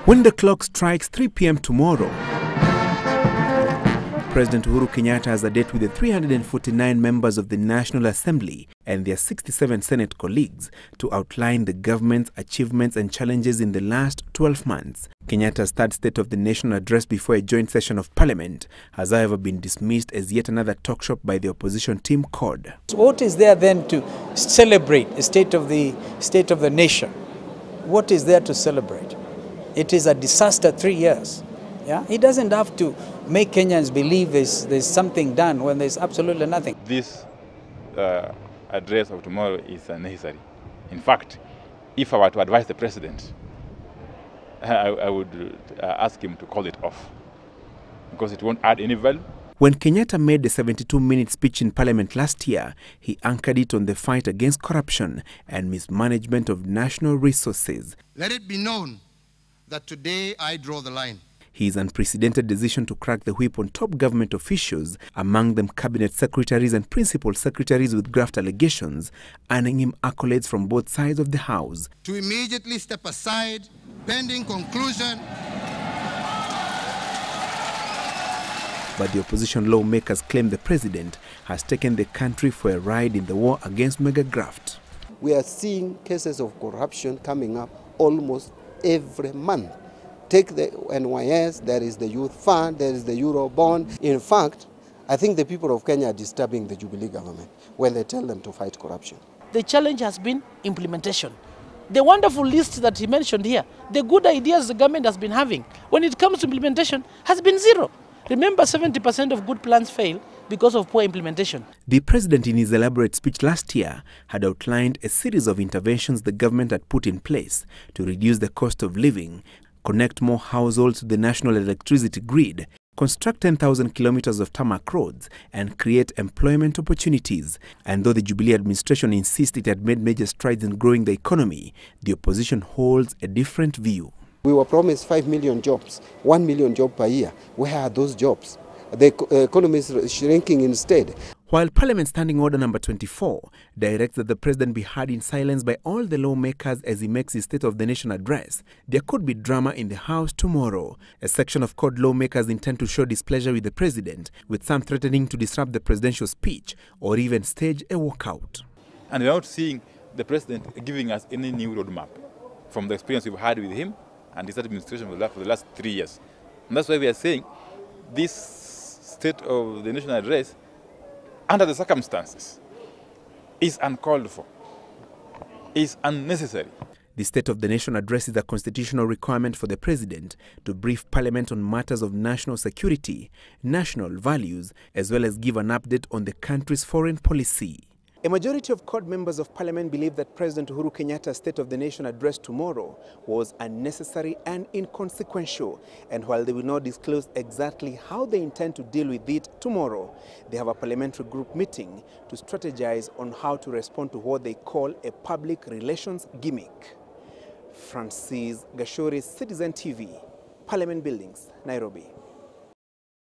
When the clock strikes 3 p.m. tomorrow, President Uhuru Kenyatta has a date with the 349 members of the National Assembly and their 67 Senate colleagues to outline the government's achievements and challenges in the last 12 months. Kenyatta's third State of the Nation address before a joint session of Parliament has, however, been dismissed as yet another talk shop by the opposition team CORD. So what is there then to celebrate the State of the Nation? What is there to celebrate? It is a disaster 3 years. Yeah? He doesn't have to make Kenyans believe there's something done when there's absolutely nothing. This address of tomorrow is unnecessary. In fact, if I were to advise the president, I would ask him to call it off because it won't add any value. When Kenyatta made the 72-minute speech in Parliament last year, he anchored it on the fight against corruption and mismanagement of national resources. Let it be known that today I draw the line. His unprecedented decision to crack the whip on top government officials, among them cabinet secretaries and principal secretaries with graft allegations, earning him accolades from both sides of the House. To immediately step aside, pending conclusion. But the opposition lawmakers claim the president has taken the country for a ride in the war against mega graft. We are seeing cases of corruption coming up almost every month. Take the NYS, there is the Youth Fund, there is the Eurobond. In fact, I think the people of Kenya are disturbing the Jubilee government when they tell them to fight corruption. The challenge has been implementation. The wonderful list that he mentioned here, the good ideas the government has been having, when it comes to implementation, has been zero. Remember, 70% of good plans fail because of poor implementation. The president, in his elaborate speech last year, had outlined a series of interventions the government had put in place to reduce the cost of living, connect more households to the national electricity grid, construct 10,000 kilometers of tarmac roads, and create employment opportunities. And though the Jubilee administration insists it had made major strides in growing the economy, the opposition holds a different view. We were promised 5 million jobs, 1 million jobs per year. Where are those jobs? The economy is shrinking instead. While Parliament Standing Order number 24 directs that the president be heard in silence by all the lawmakers as he makes his State of the Nation address, there could be drama in the House tomorrow. A section of CORD lawmakers intend to show displeasure with the president, with some threatening to disrupt the presidential speech or even stage a walkout. And we're not seeing the president giving us any new roadmap from the experience we've had with him and his administration for the last 3 years. And that's why we are saying this State of the Nation address, under the circumstances, is uncalled for, is unnecessary. The State of the Nation address is a constitutional requirement for the president to brief Parliament on matters of national security, national values, as well as give an update on the country's foreign policy. A majority of CORD members of Parliament believe that President Uhuru Kenyatta's State of the Nation address tomorrow was unnecessary and inconsequential. And while they will not disclose exactly how they intend to deal with it tomorrow, they have a parliamentary group meeting to strategize on how to respond to what they call a public relations gimmick. Francis Gashori, Citizen TV, Parliament Buildings, Nairobi.